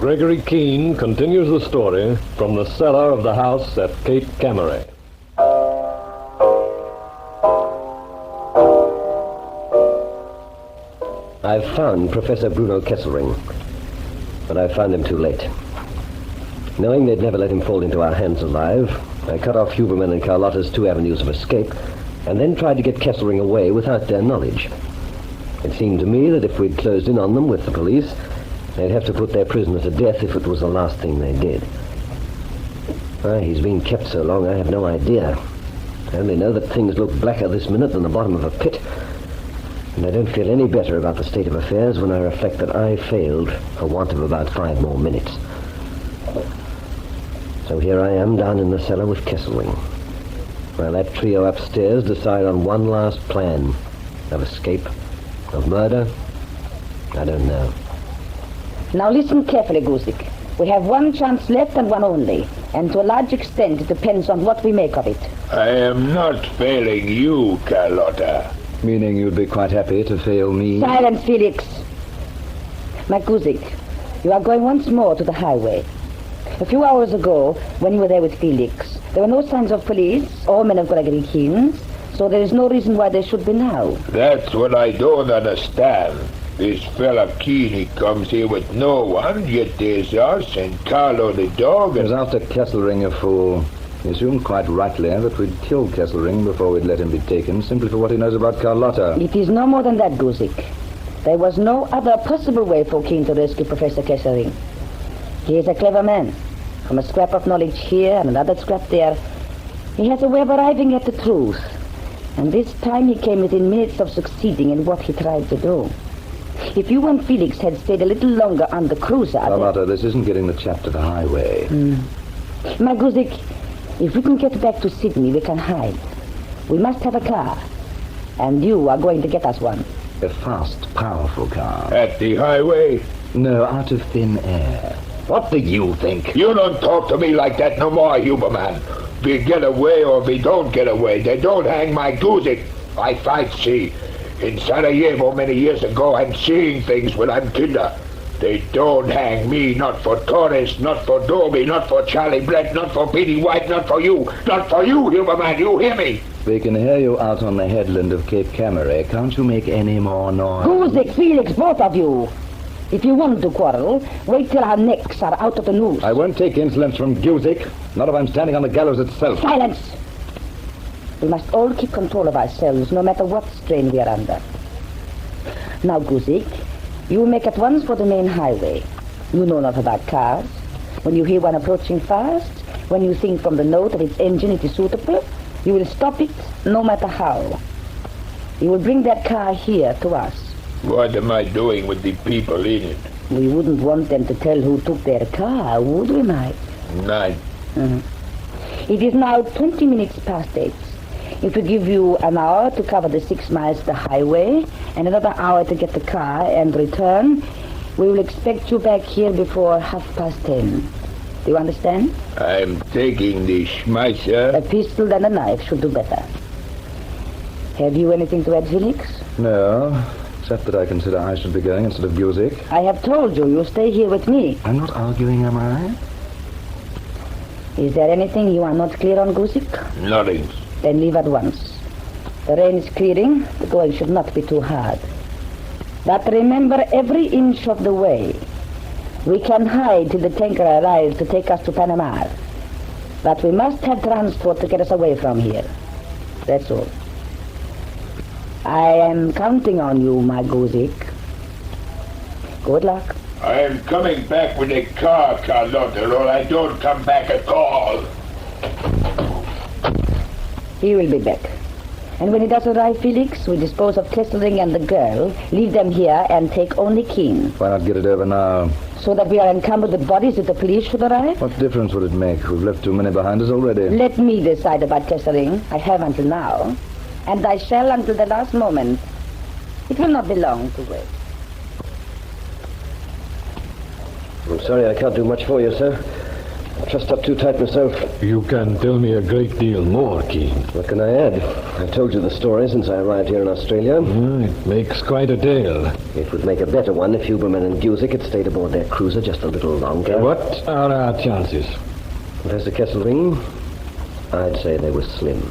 Gregory Keene continues the story from the cellar of the house at Cape Camaret. I've found Professor Bruno Kesselring, but I found him too late. Knowing they'd never let him fall into our hands alive, I cut off Huberman and Carlotta's 2 avenues of escape, and then tried to get Kesselring away without their knowledge. It seemed to me that if we'd closed in on them with the police, they'd have to put their prisoner to death if it was the last thing they did. Why he's been kept so long, I have no idea. I only know that things look blacker this minute than the bottom of a pit. And I don't feel any better about the state of affairs when I reflect that I failed for want of about 5 more minutes. So here I am down in the cellar with Kesselring, while that trio upstairs decide on one last plan of escape, of murder. I don't know. Now listen carefully, Guzik. We have one chance left and one only, and to a large extent it depends on what we make of it. I am not failing you, Carlotta. Meaning you'd be quite happy to fail me? Silence, Felix. My Guzik, you are going once more to the highway. A few hours ago, when you were there with Felix, there were no signs of police or men of Gregory Keene's, so there is no reason why there should be now. That's what I don't understand. This fella Keene, he comes here with no one, yet there's us and Carlo the dog. It was after Kesselring, a fool. He assumed quite rightly that we'd kill Kesselring before we'd let him be taken, simply for what he knows about Carlotta. It is no more than that, Guzik. There was no other possible way for Keene to rescue Professor Kesselring. He is a clever man. From a scrap of knowledge here and another scrap there, he has a way of arriving at the truth. And this time he came within minutes of succeeding in what he tried to do. If you and Felix had stayed a little longer on the cruiser... Carlotta, this isn't getting the chap to the highway. My Guzik, if we can get back to Sydney, we can hide. We must have a car. And you are going to get us one. A fast, powerful car. At the highway? No, out of thin air. What do you think? You don't talk to me like that no more, Huberman. We get away or we don't get away. They don't hang my Guzik. I fight see. In Sarajevo many years ago, I'm seeing things when I'm kinder. They don't hang me, not for Torres, not for Dobie, not for Charlie Brett, not for Petey White, not for you, Huberman, you hear me? We can hear you out on the headland of Cape Camaret. Can't you make any more noise? Guzik, Felix, both of you. If you want to quarrel, wait till our necks are out of the noose. I won't take insolence from Guzik, not if I'm standing on the gallows itself. Silence! We must all keep control of ourselves, no matter what strain we are under. Now, Guzik, you make at once for the main highway. You know enough about cars. When you hear one approaching fast, when you think from the note of its engine it is suitable, you will stop it, no matter how. You will bring that car here to us. What am I doing with the people in it? We wouldn't want them to tell who took their car, would we, Mike? 9. It is now 20 minutes past 8. If we give you an hour to cover the 6 miles to the highway and another hour to get the car and return, we will expect you back here before 10:30. Do you understand? I'm taking the Schmeisser. A pistol and a knife should do better. Have you anything to add, Felix? No, except that I consider I should be going instead of Guzik. I have told you, you stay here with me. I'm not arguing, am I? Is there anything you are not clear on, Guzik? Nothing. Then leave at once. The rain is clearing. The going should not be too hard. But remember every inch of the way. We can hide till the tanker arrives to take us to Panama. But we must have transport to get us away from here. That's all. I am counting on you, my Guzik. Good luck. I am coming back with a car, Carlotta, or I don't come back at all. He will be back. And when he does arrive, Felix, we dispose of Kesselring and the girl, leave them here, and take only Keene. Why not get it over now? So that we are encumbered with bodies if the police should arrive? What difference would it make? We've left too many behind us already. Let me decide about Kesselring. I have until now. And I shall until the last moment. It will not be long to wait. I'm sorry I can't do much for you, sir. Trussed up too tight myself. You can tell me a great deal more, Keen. What can I add? I've told you the story since I arrived here in Australia. It makes quite a tale. It would make a better one if Huberman and Guzik had stayed aboard their cruiser just a little longer. What are our chances? Professor Kesselring, I'd say they were slim.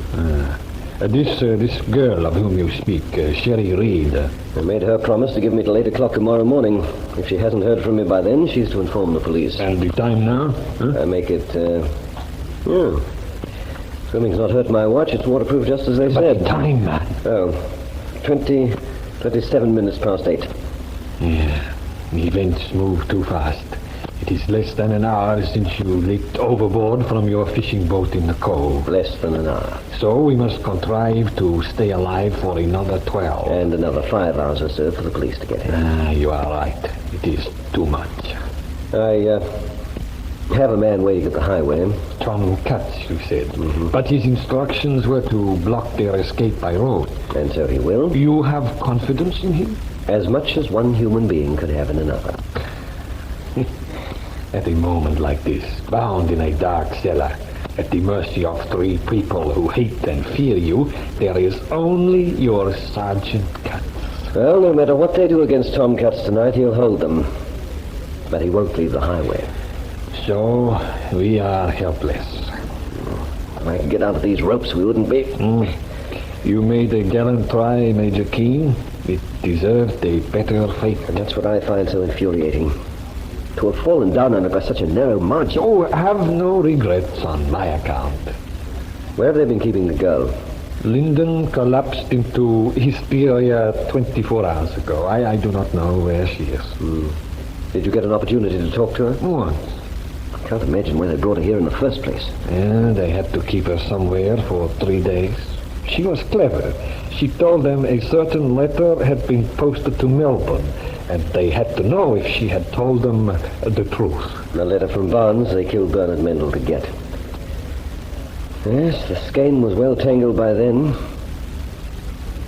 This girl of whom you speak, Sherry Reed. I made her promise to give me till 8 o'clock tomorrow morning. If she hasn't heard from me by then, she's to inform the police. And the time now? I make it, Swimming's not hurt my watch. It's waterproof just as they said. The time, man. Oh, 27 minutes past 8. Yeah, events move too fast. It is less than an hour since you leaped overboard from your fishing boat in the cove. Less than an hour. So we must contrive to stay alive for another 12. And another 5 hours or so for the police to get here. You are right. It is too much. I have a man waiting at the highway. Tom Cutts, you said. Mm-hmm. But his instructions were to block their escape by road. And so he will. You have confidence in him? As much as one human being could have in another. At a moment like this, bound in a dark cellar, at the mercy of 3 people who hate and fear you, there is only your Sergeant Cutts. Well, no matter what they do against Tom Cutts tonight, he'll hold them. But he won't leave the highway. So, we are helpless. If I could get out of these ropes, we wouldn't be. You made a gallant try, Major Keene. It deserved a better fate. And that's what I find so infuriating. To have fallen down on it by such a narrow margin. Oh, have no regrets on my account. Where have they been keeping the girl? Lyndon collapsed into hysteria 24 hours ago. I do not know where she is. Did you get an opportunity to talk to her? Once. I can't imagine why they brought her here in the first place. Yeah, they had to keep her somewhere for 3 days. She was clever. She told them a certain letter had been posted to Melbourne, and they had to know if she had told them the truth. The letter from Barnes they killed Bernard Mendel to get. Yes, the skein was well tangled by then.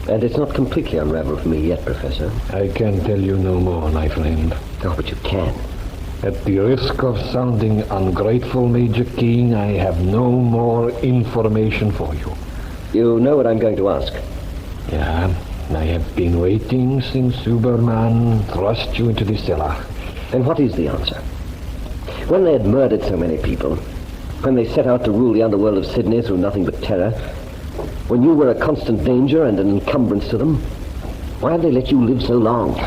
And it's not completely unraveled for me yet, Professor. I can tell you no more, my friend. Oh, but you can. At the risk of sounding ungrateful, Major Keene, I have no more information for you. You know what I'm going to ask? Yeah, I have been waiting since Superman thrust you into the cellar. And what is the answer? When they had murdered so many people, when they set out to rule the underworld of Sydney through nothing but terror, when you were a constant danger and an encumbrance to them, why have they let you live so long?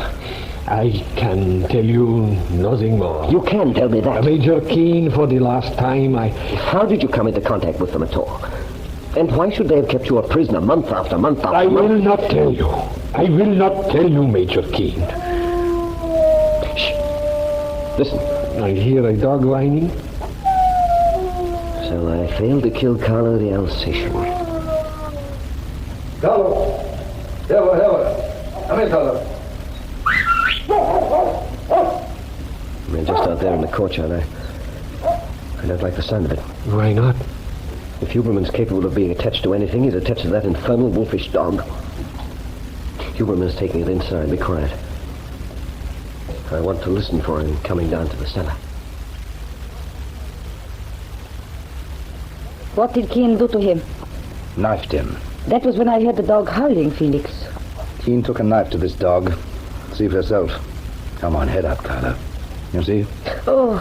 I can tell you nothing more. You can tell me that. Major Keene, for the last time, How did you come into contact with them at all? And why should they have kept you a prisoner month after month after month? I will not tell you. I will not tell you, Major Keene. Shh. Listen. I hear a dog whining. So I failed to kill Carlo the Alsatian. Carlo! Here. Come here, Carlo. They're just out there in the courtyard. I don't like the sound of it. Why not? If Huberman's capable of being attached to anything, he's attached to that infernal wolfish dog. Huberman's taking it inside. Be quiet. I want to listen for him coming down to the cellar. What did Keene do to him? Knifed him. That was when I heard the dog howling, Felix. Keene took a knife to this dog. See for yourself. Come on, head up, Carlo. You see? Oh.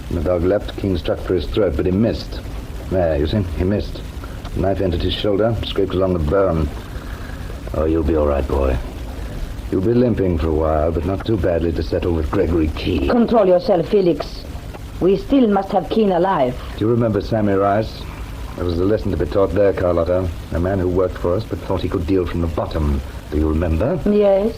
When the dog leapt, Keene struck for his throat, but he missed. There, you see? He missed. The knife entered his shoulder, scraped along the bone. Oh, you'll be all right, boy. You'll be limping for a while, but not too badly to settle with Gregory Keene. Control yourself, Felix. We still must have Keene alive. Do you remember Sammy Rice? There was a lesson to be taught there, Carlotta. A man who worked for us, but thought he could deal from the bottom. Do you remember? Yes.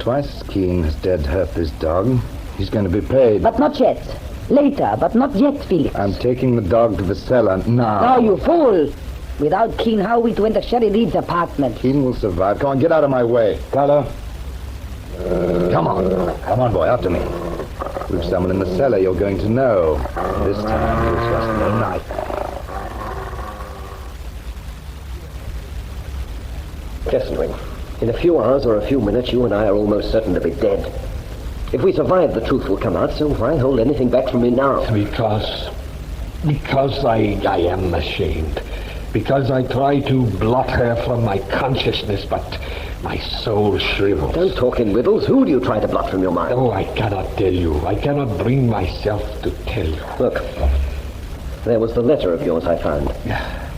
Twice Keene has dared hurt this dog. He's going to be paid. But not yet. Later, but not yet, Felix. I'm taking the dog to the cellar now. No, you fool. Without Keene, how are we to enter Sherry Reed's apartment? Keene will survive. Come on, get out of my way. Carlo. Come on. Come on, boy, after me. We've someone in the cellar you're going to know. This time you'll trust no knife. Kesselring, in a few hours or a few minutes, you and I are almost certain to be dead. If we survive, the truth will come out, so why hold anything back from me now? Because I am ashamed. Because I try to blot her from my consciousness, but my soul shrivels. Don't talk in riddles. Who do you try to blot from your mind? Oh, I cannot tell you. I cannot bring myself to tell you. Look, there was the letter of yours I found.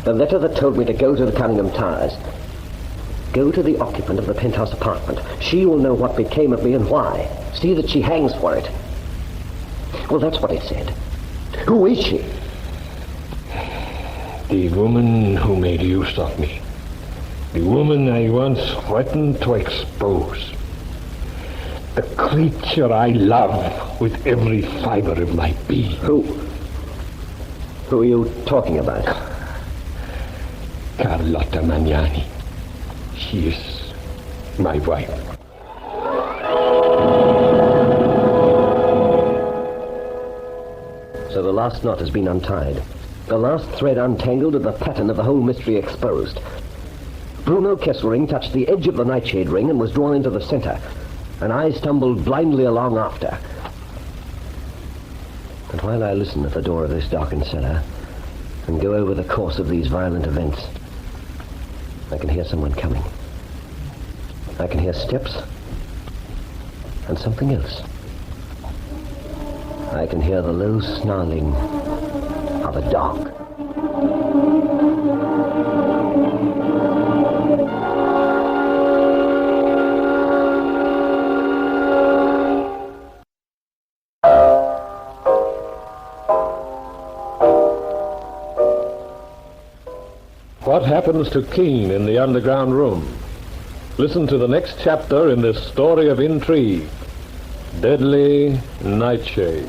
The letter that told me to go to the Cunningham Towers. Go to the occupant of the penthouse apartment. She will know what became of me and why. See that she hangs for it. Well, that's what it said. Who is she? The woman who made use of me. The woman I once threatened to expose. The creature I love with every fiber of my being. Who are you talking about? Carlotta Magnani. She is my wife. So the last knot has been untied. The last thread untangled and the pattern of the whole mystery exposed. Bruno Kesselring touched the edge of the Nightshade ring and was drawn into the center, and I stumbled blindly along after. And while I listen at the door of this darkened cellar and go over the course of these violent events, I can hear someone coming. I can hear steps and something else. I can hear the low snarling of a dog. What happens to Keene in the underground room? Listen to the next chapter in this story of intrigue. Deadly Nightshade.